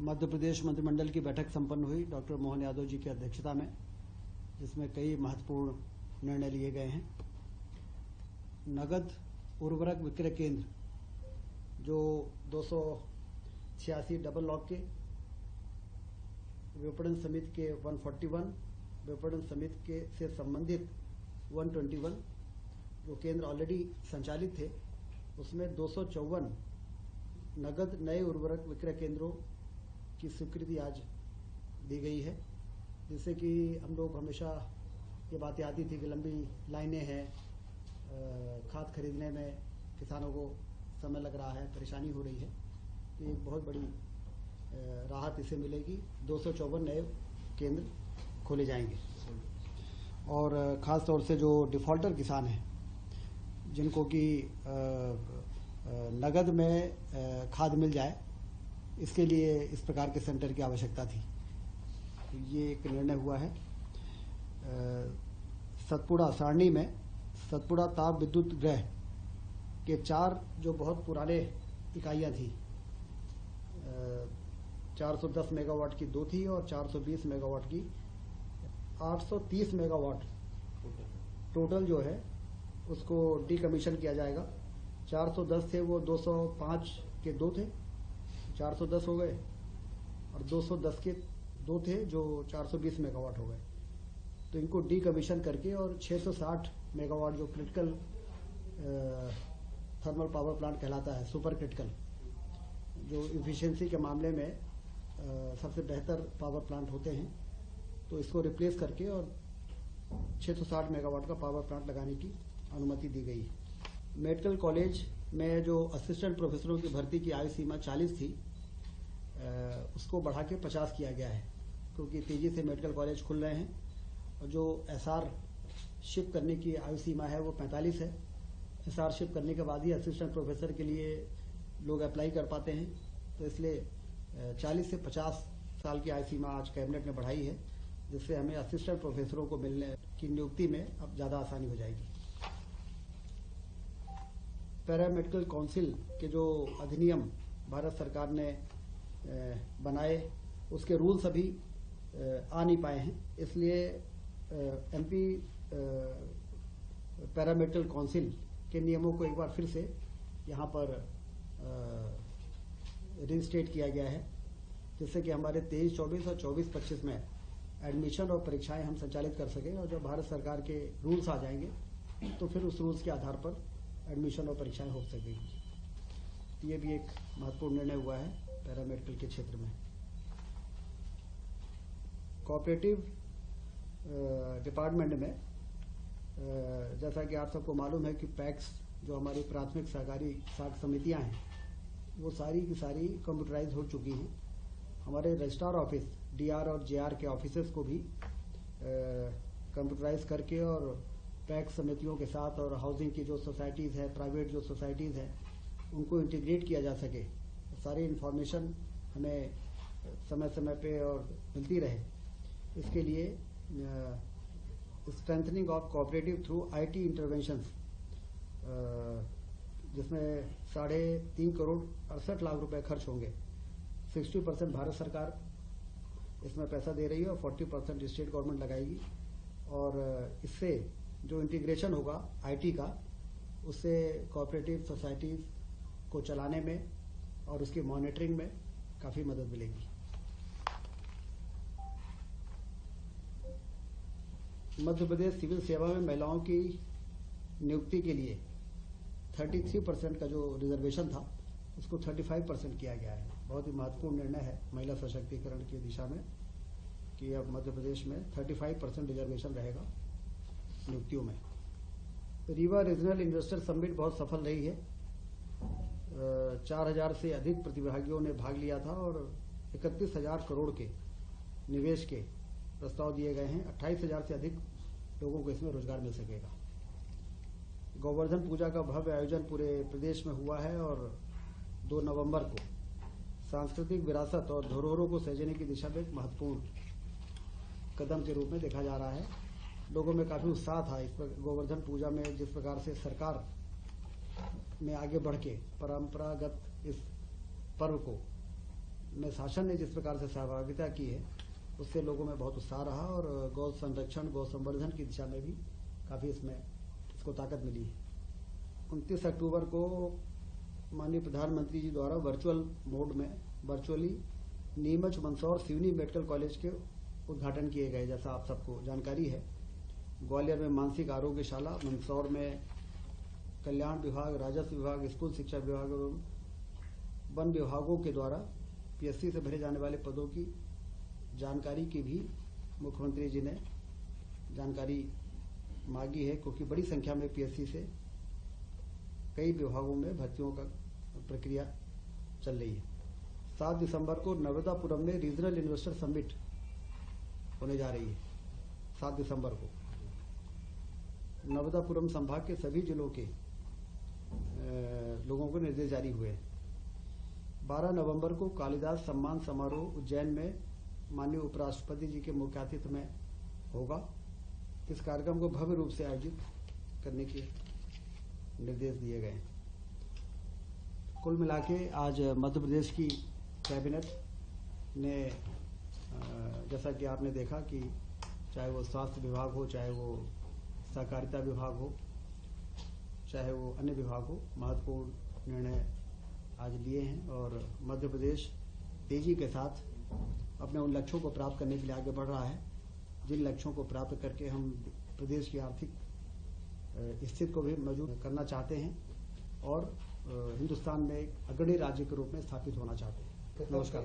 मध्य प्रदेश मंत्रिमंडल की बैठक संपन्न हुई डॉक्टर मोहन यादव जी की अध्यक्षता में, जिसमें कई महत्वपूर्ण निर्णय लिए गए हैं। नगद उर्वरक विक्रय केंद्र जो 286 डबल लॉक के, विपणन समिति के 141, विपणन समिति के से संबंधित 121 जो केंद्र ऑलरेडी संचालित थे, उसमें 254 नगद नए उर्वरक विक्रय केंद्रों की स्वीकृति आज दी गई है, जिससे कि हम लोग हमेशा ये बातें आती थी कि लंबी लाइनें हैं, खाद खरीदने में किसानों को समय लग रहा है, परेशानी हो रही है। तो एक बहुत बड़ी राहत इसे मिलेगी। 254 नए केंद्र खोले जाएंगे और ख़ास तौर से जो डिफ़ॉल्टर किसान हैं, जिनको कि नगद में खाद मिल जाए, इसके लिए इस प्रकार के सेंटर की आवश्यकता थी। तो ये एक निर्णय हुआ है। सतपुड़ा सारणी में सतपुड़ा ताप विद्युत गृह के 4 जो बहुत पुराने इकाइयाँ थी, 410 मेगावाट की 2 थी और 420 मेगावाट की 830 मेगावाट टोटल जो है उसको डीकमीशन किया जाएगा। 410 थे वो 205 के 2 थे, 410 हो गए, और 210 के 2 थे जो 420 मेगावाट हो गए। तो इनको डीकमीशन करके और 660 मेगावाट जो क्रिटिकल थर्मल पावर प्लांट कहलाता है, सुपर क्रिटिकल, जो इफिशिएंसी के मामले में सबसे बेहतर पावर प्लांट होते हैं, तो इसको रिप्लेस करके और 660 मेगावाट का पावर प्लांट लगाने की अनुमति दी गई है। मेडिकल कॉलेज में जो असिस्टेंट प्रोफेसरों की भर्ती की आयु सीमा 40 थी, उसको बढ़ा के 50 किया गया है, क्योंकि तेजी से मेडिकल कॉलेज खुल रहे हैं और जो एसआर शिप करने की आयु सीमा है वो 45 है। एसआर शिप करने के बाद ही असिस्टेंट प्रोफेसर के लिए लोग अप्लाई कर पाते हैं, तो इसलिए 40 से 50 साल की आयु सीमा आज कैबिनेट ने बढ़ाई है, जिससे हमें असिस्टेंट प्रोफेसरों को मिलने की नियुक्ति में अब ज़्यादा आसानी हो जाएगी। पैरामेडिकल काउंसिल के जो अधिनियम भारत सरकार ने बनाए, उसके रूल्स अभी आ नहीं पाए हैं, इसलिए एमपी पैरामेडिकल काउंसिल के नियमों को एक बार फिर से यहाँ पर रिस्टेट किया गया है, जिससे कि हमारे 23-24 और 24-25 में एडमिशन और परीक्षाएं हम संचालित कर सकें, और जब भारत सरकार के रूल्स आ जाएंगे तो फिर उस रूल्स के आधार पर एडमिशन और परीक्षाएं हो सकेंगी। तो ये भी एक महत्वपूर्ण निर्णय हुआ है पैरामेडिकल के क्षेत्र में। कोऑपरेटिव डिपार्टमेंट में जैसा कि आप सबको मालूम है कि पैक्स जो हमारी प्राथमिक सहकारी साख समितियां हैं, वो सारी की सारी कंप्यूटराइज हो चुकी हैं। हमारे रजिस्ट्रार ऑफिस डीआर और जेआर के ऑफिसेस को भी कंप्यूटराइज करके और पैक्स समितियों के साथ और हाउसिंग की जो सोसाइटीज़ है, प्राइवेट जो सोसाइटीज़ हैं, उनको इंटीग्रेट किया जा सके, सारी इंफॉर्मेशन हमें समय समय पे और मिलती रहे। इसके लिए strengthening of cooperative through IT interventions, जिसमें 3.5 करोड़ 68 लाख रुपए खर्च होंगे। 60% भारत सरकार इसमें पैसा दे रही है और 40% स्टेट गवर्नमेंट लगाएगी, और इससे जो इंटीग्रेशन होगा आईटी का, उससे कोऑपरेटिव सोसाइटीज को चलाने में और उसकी मॉनिटरिंग में काफ़ी मदद मिलेगी। मध्य प्रदेश सिविल सेवा में महिलाओं की नियुक्ति के लिए 33% का जो रिजर्वेशन था, उसको 35% किया गया है। बहुत ही महत्वपूर्ण निर्णय है महिला सशक्तिकरण की दिशा में, कि अब मध्य प्रदेश में 35% रिजर्वेशन रहेगा नियुक्तियों में। रीवा रीजनल इन्वेस्टर समिट बहुत सफल रही है। 4000 से अधिक प्रतिभागियों ने भाग लिया था और 31,000 करोड़ के निवेश के प्रस्ताव दिए गए हैं। 28,000 से अधिक लोगों को इसमें रोजगार मिल सकेगा। गोवर्धन पूजा का भव्य आयोजन पूरे प्रदेश में हुआ है और 2 नवंबर को सांस्कृतिक विरासत और धरोहरों को सहेजने की दिशा में एक महत्वपूर्ण कदम के रूप में देखा जा रहा है। लोगों में काफी उत्साह था इस पर। गोवर्धन पूजा में जिस प्रकार से सरकार ने आगे बढ़ के परंपरागत इस पर्व को में शासन ने जिस प्रकार से सहभागिता की है उससे लोगों में बहुत उत्साह रहा और गौ संरक्षण गौ संवर्धन की दिशा में भी काफ़ी इसको ताकत मिली है। 29 अक्टूबर को माननीय प्रधानमंत्री जी द्वारा virtually Neemuch, Mandsaur, Seoni medical college के उद्घाटन किए गए। जैसा आप सबको जानकारी है, ग्वालियर में मानसिक आरोग्यशाला, मंदसौर में कल्याण विभाग, राजस्व विभाग, स्कूल शिक्षा विभाग और वन विभागों के द्वारा पीएससी से भरे जाने वाले पदों की जानकारी की भी मुख्यमंत्री जी ने जानकारी मांगी है, क्योंकि बड़ी संख्या में पीएससी से कई विभागों में भर्तियों का प्रक्रिया चल रही है। 7 दिसंबर को नर्मदापुरम में रीजनल इन्वेस्टर समिट होने जा रही है। 7 दिसंबर को नर्मदापुरम संभाग के सभी जिलों के लोगों को निर्देश जारी हुए हैं। 12 नवंबर को कालिदास सम्मान समारोह उज्जैन में माननीय उपराष्ट्रपति जी के मुख्य आतिथ्य में होगा। इस कार्यक्रम को भव्य रूप से आयोजित करने के निर्देश दिए गए। कुल मिला के आज मध्य प्रदेश की कैबिनेट ने, जैसा कि आपने देखा कि चाहे वो स्वास्थ्य विभाग हो, चाहे वो सहकारिता विभाग हो, चाहे वो अन्य विभाग हो, महत्वपूर्ण निर्णय आज लिए हैं और मध्य प्रदेश तेजी के साथ अपने उन लक्ष्यों को प्राप्त करने के लिए आगे बढ़ रहा है, जिन लक्ष्यों को प्राप्त करके हम प्रदेश की आर्थिक स्थिति को भी मजबूत करना चाहते हैं और हिंदुस्तान में एक अग्रणी राज्य के रूप में स्थापित होना चाहते हैं। नमस्कार।